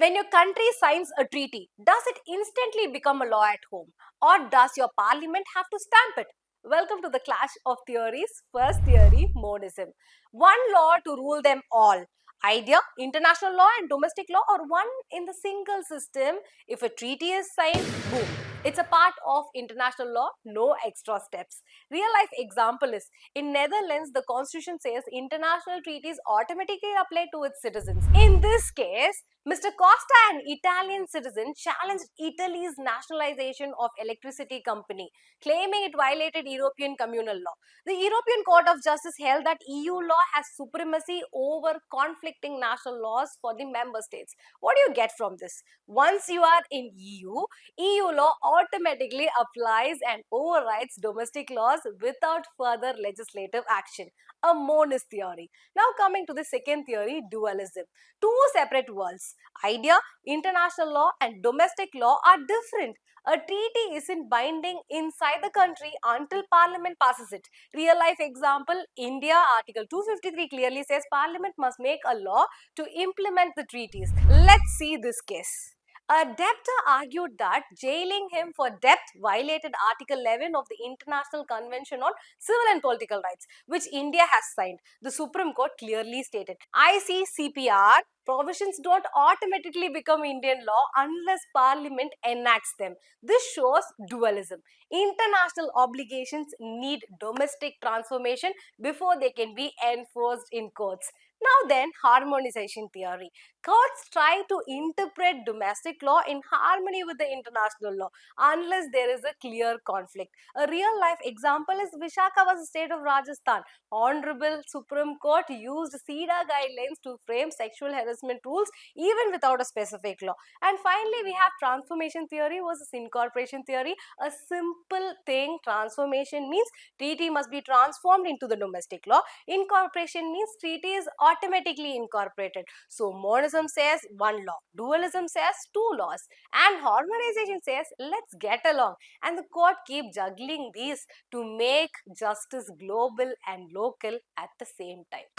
When your country signs a treaty, does it instantly become a law at home? Or does your parliament have to stamp it? Welcome to the clash of theories. First theory, monism. One law to rule them all. Idea, international law and domestic law are one in the single system. If a treaty is signed, boom. It's a part of international law, no extra steps. Real life example is in Netherlands, the constitution says international treaties automatically apply to its citizens. In this case, Mr. Costa, an Italian citizen, challenged Italy's nationalization of electricity company, claiming it violated European communal law. The European Court of Justice held that EU law has supremacy over conflicting national laws for the member states. What do you get from this? Once you are in EU law automatically applies and overrides domestic laws without further legislative action. A monist theory. Now coming to the second theory, dualism. Two separate worlds. Idea, international law and domestic law are different. A treaty isn't binding inside the country until parliament passes it. Real life example, India Article 253 clearly says parliament must make a law to implement the treaties. Let's see this case. A debtor argued that jailing him for debt violated Article 11 of the International Convention on Civil and Political Rights, which India has signed. The Supreme Court clearly stated ICCPR provisions don't automatically become Indian law unless Parliament enacts them. This shows dualism. International obligations need domestic transformation before they can be enforced in courts. Now then, harmonization theory. Courts try to interpret domestic law in harmony with the international law unless there is a clear conflict. A real life example is Vishaka was the state of Rajasthan. Honorable Supreme Court used CEDA guidelines to frame sexual harassment rules even without a specific law. And finally, we have transformation theory versus incorporation theory. A simple thing, transformation means treaty must be transformed into the domestic law. Incorporation means treaty is automatically incorporated. So monism says one law, dualism says two laws, and harmonization says let's get along. And the court keep juggling these to make justice global and local at the same time.